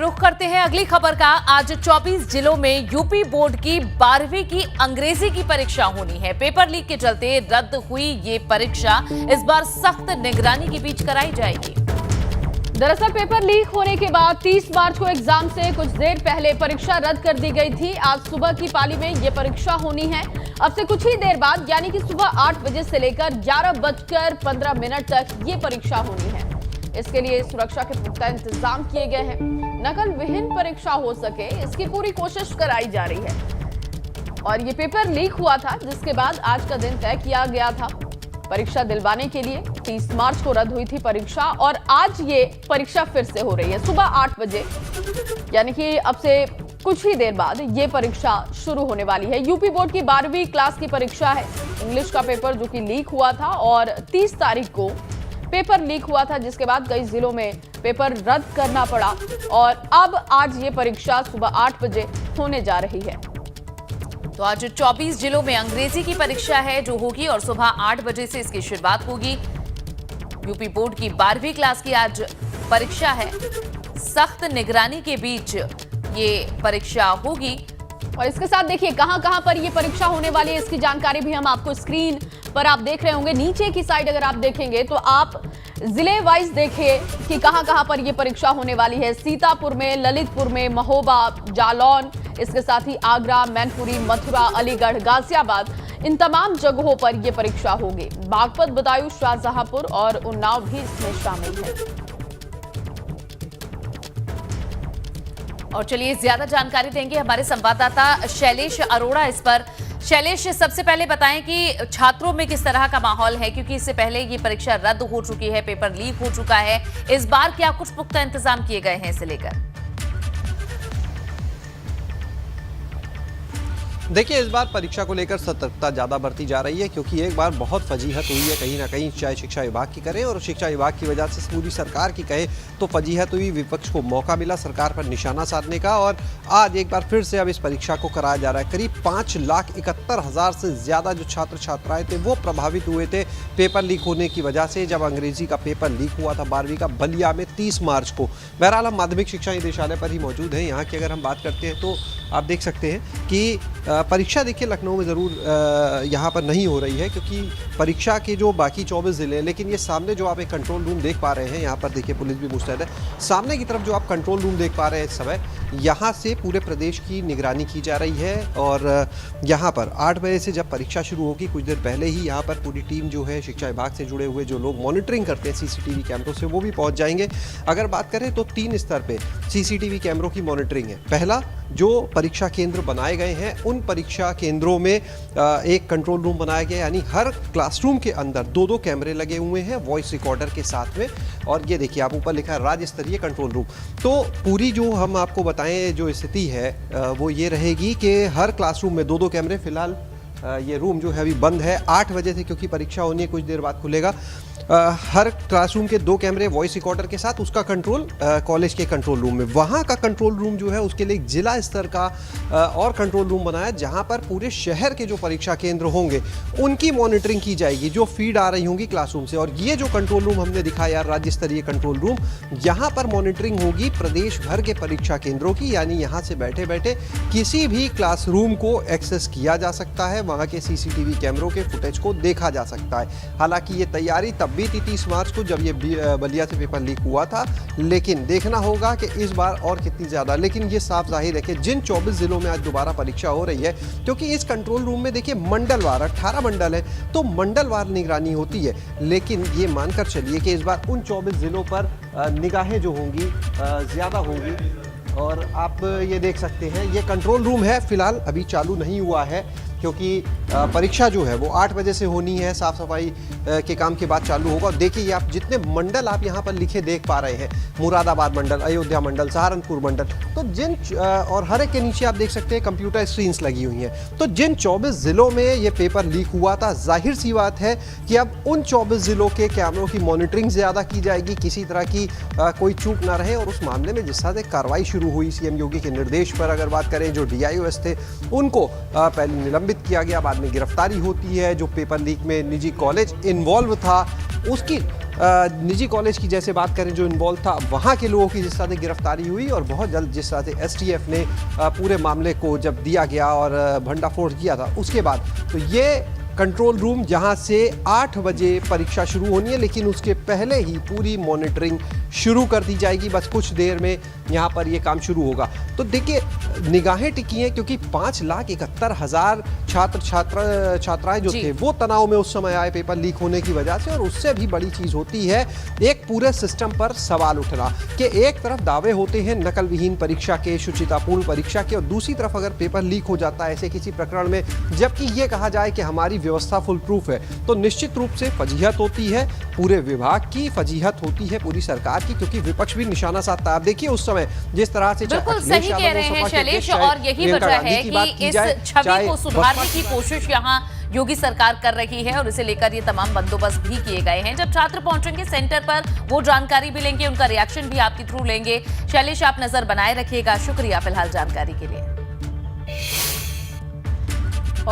रुख करते हैं अगली खबर का। आज 24 जिलों में यूपी बोर्ड की 12वीं की अंग्रेजी की परीक्षा होनी है। पेपर लीक के चलते रद्द हुई ये परीक्षा इस बार सख्त निगरानी के बीच कराई जाएगी। दरअसल पेपर लीक होने के बाद 30 मार्च को एग्जाम से कुछ देर पहले परीक्षा रद्द कर दी गई थी। आज सुबह की पाली में ये परीक्षा होनी है। अब से कुछ ही देर बाद यानी कि सुबह 8 बजे से लेकर 11:15 तक ये परीक्षा होनी है। इसके लिए सुरक्षा के पुख्ता इंतजाम किए गए हैं। नकल विहीन परीक्षा हो सके इसकी पूरी कोशिश कराई जा रही है। और ये पेपर लीक हुआ था जिसके बाद आज का दिन तय किया गया था परीक्षा दिलवाने के लिए। 30 मार्च को रद्द हुई थी परीक्षा और आज ये परीक्षा फिर से हो रही है सुबह 8 बजे, यानी कि अब से कुछ ही देर बाद ये परीक्षा शुरू होने वाली है। यूपी बोर्ड की 12वीं क्लास की परीक्षा है। इंग्लिश का पेपर जो कि लीक हुआ था और 30 तारीख को पेपर लीक हुआ था, जिसके बाद कई जिलों में पेपर रद्द करना पड़ा और अब आज ये परीक्षा सुबह 8 बजे होने जा रही है। तो आज 24 जिलों में अंग्रेजी की परीक्षा है जो होगी और सुबह 8 बजे से इसकी शुरुआत होगी। यूपी बोर्ड की 12वीं क्लास की आज परीक्षा है। सख्त निगरानी के बीच ये परीक्षा होगी। और इसके साथ देखिए कहां पर ये परीक्षा होने वाली है इसकी जानकारी भी हम आपको स्क्रीन पर आप देख रहे होंगे। नीचे की साइड अगर आप देखेंगे तो आप जिले वाइज देखिए कि कहां पर ये परीक्षा होने वाली है। सीतापुर में, ललितपुर में, महोबा, जालौन, इसके साथ ही आगरा, मैनपुरी, मथुरा, अलीगढ़, गाजियाबाद, इन तमाम जगहों पर यह परीक्षा होगी। बागपत, बदायूं, शाहजहांपुर और उन्नाव भी इसमें शामिल है। और चलिए ज्यादा जानकारी देंगे हमारे संवाददाता शैलेश अरोड़ा इस पर। शैलेश, सबसे पहले बताएं कि छात्रों में किस तरह का माहौल है, क्योंकि इससे पहले ये परीक्षा रद्द हो चुकी है, पेपर लीक हो चुका है। इस बार क्या कुछ पुख्ता इंतजाम किए गए हैं इसे लेकर? देखिए, इस बार परीक्षा को लेकर सतर्कता ज़्यादा बरती जा रही है, क्योंकि एक बार बहुत फजीहत हुई है कहीं ना कहीं, चाहे शिक्षा विभाग की करें और शिक्षा विभाग की वजह से पूरी सरकार की कहे तो फजीहत हुई। विपक्ष को मौका मिला सरकार पर निशाना साधने का और आज एक बार फिर से अब इस परीक्षा को कराया जा रहा है। करीब 5,71,000 से ज़्यादा जो छात्र छात्राएँ थे वो प्रभावित हुए थे पेपर लीक होने की वजह से, जब अंग्रेजी का पेपर लीक हुआ था 12वीं का बलिया में 30 मार्च को। बहरहाल हम माध्यमिक शिक्षा निदेशालय पर ही मौजूद हैं। यहाँ की अगर हम बात करते हैं तो आप देख सकते हैं कि परीक्षा देखिए लखनऊ में ज़रूर यहाँ पर नहीं हो रही है, क्योंकि परीक्षा के जो बाकी 24 ज़िले हैं, लेकिन ये सामने जो आप एक कंट्रोल रूम देख पा रहे हैं, यहाँ पर देखिए पुलिस भी मुस्तैद है। सामने की तरफ जो आप कंट्रोल रूम देख पा रहे हैं इस समय, यहाँ से पूरे प्रदेश की निगरानी की जा रही है। और यहाँ पर 8 बजे से जब परीक्षा शुरू होगी कुछ देर पहले ही यहाँ पर पूरी टीम जो है शिक्षा विभाग से जुड़े हुए जो लोग मॉनिटरिंग करते हैं CCTV कैमरों से, वो भी पहुँच जाएंगे। अगर बात करें तो 3 स्तर पर CCTV कैमरों की मॉनिटरिंग है। पहला, जो परीक्षा केंद्र बनाए गए हैं उन परीक्षा केंद्रों में एक कंट्रोल रूम बनाया गया, यानी हर क्लासरूम के अंदर 2-2 कैमरे लगे हुए हैं वॉइस रिकॉर्डर के साथ में। और ये देखिए आप ऊपर लिखा है राज्य स्तरीय कंट्रोल रूम। तो पूरी जो हम आपको बताएं जो स्थिति है वो ये रहेगी कि हर क्लासरूम में 2-2 कैमरे। फिलहाल ये रूम जो है अभी बंद है 8 बजे से, क्योंकि परीक्षा होनी है, कुछ देर बाद खुलेगा। हर क्लासरूम के 2 कैमरे वॉइस रिकॉर्डर के साथ, उसका कंट्रोल कॉलेज के कंट्रोल रूम में। वहाँ का कंट्रोल रूम जो है उसके लिए जिला स्तर का और कंट्रोल रूम बनाया, जहाँ पर पूरे शहर के जो परीक्षा केंद्र होंगे उनकी मॉनिटरिंग की जाएगी, जो फीड आ रही होंगी क्लासरूम से। और ये जो कंट्रोल रूम हमने दिखाया राज्य स्तरीय कंट्रोल रूम, यहाँ पर मॉनिटरिंग होगी प्रदेश भर के परीक्षा केंद्रों की, यानी यहाँ से बैठे बैठे किसी भी क्लासरूम को एक्सेस किया जा सकता है, वहाँ के CCTV कैमरों के फुटेज को देखा जा सकता है। हालांकि ये तैयारी तब भी थी 30 मार्च को जब ये बलिया से पेपर लीक हुआ था, लेकिन देखना होगा कि इस बार और कितनी ज़्यादा। लेकिन ये साफ जाहिर है कि जिन 24 जिलों में आज दोबारा परीक्षा हो रही है, क्योंकि इस कंट्रोल रूम में देखिए मंडलवार 18 मंडल है तो मंडलवार निगरानी होती है, लेकिन ये मानकर चलिए कि इस बार उन 24 जिलों पर निगाहें जो होंगी ज़्यादा होंगी। और आप ये देख सकते हैं ये कंट्रोल रूम है, फिलहाल अभी चालू नहीं हुआ है, क्योंकि परीक्षा जो है वो 8 बजे से होनी है। साफ सफाई के काम के बाद चालू होगा। देखिए आप जितने मंडल आप यहाँ पर लिखे देख पा रहे हैं, मुरादाबाद मंडल, अयोध्या मंडल, सहारनपुर मंडल, तो जिन और हर एक के नीचे आप देख सकते हैं कंप्यूटर स्क्रीन्स लगी हुई हैं। तो जिन 24 जिलों में ये पेपर लीक हुआ था, जाहिर सी बात है कि अब उन 24 जिलों के कैमरों की मॉनिटरिंग ज़्यादा की जाएगी, किसी तरह की कोई चूक ना रहे। और उस मामले में जिस तरह से कार्रवाई शुरू हुई CM योगी के निर्देश पर, अगर बात करें जो DIOS थे उनको पहले निलंबित किया गया, बाद में गिरफ्तारी होती है। जो पेपर लीक में निजी कॉलेज इन्वॉल्व था उसकी निजी कॉलेज की जैसे बात करें जो इन्वॉल्व था, वहाँ के लोगों की जिस तरह से गिरफ्तारी हुई और बहुत जल्द जिस तरह से एसटीएफ ने पूरे मामले को जब दिया गया और भंडाफोड़ किया था, उसके बाद तो ये कंट्रोल रूम जहां से 8 बजे परीक्षा शुरू होनी है, लेकिन उसके पहले ही पूरी मॉनिटरिंग शुरू कर दी जाएगी। बस कुछ देर में यहां पर ये काम शुरू होगा। तो देखिए, निगाहें टिकी हैं क्योंकि 5,71,000 छात्राएं जो थे वो तनाव में उस समय आए पेपर लीक होने की वजह से। और उससे भी बड़ी चीज होती है एक पूरे सिस्टम पर सवाल उठना कि एक तरफ दावे होते हैं नकल विहीन परीक्षा के, शुचितापूर्ण परीक्षा के, और दूसरी तरफ अगर पेपर लीक हो जाता है ऐसे किसी प्रकरण में, जबकि ये कहा जाए कि हमारी व्यवस्था फुल प्रूफ है, तो निश्चित रूप से फजीहत होती है पूरे विभाग की, फजीहत होती है पूरी सरकार की, क्योंकि विपक्ष भी निशाना साधता है। आप देखिए उस समय जिस तरह से बिल्कुल सही कह रहे हैं शैलेश, और यही वजह है कि इस छवि को सुधारने की कोशिश यहाँ योगी सरकार कर रही है और इसे लेकर ये तमाम बंदोबस्त भी किए गए हैं। जब छात्र पहुंचेंगे सेंटर पर वो जानकारी भी लेंगे, उनका रिएक्शन भी आपके थ्रू लेंगे। शैलेश, आप नजर बनाए रखिएगा। शुक्रिया फिलहाल जानकारी के लिए।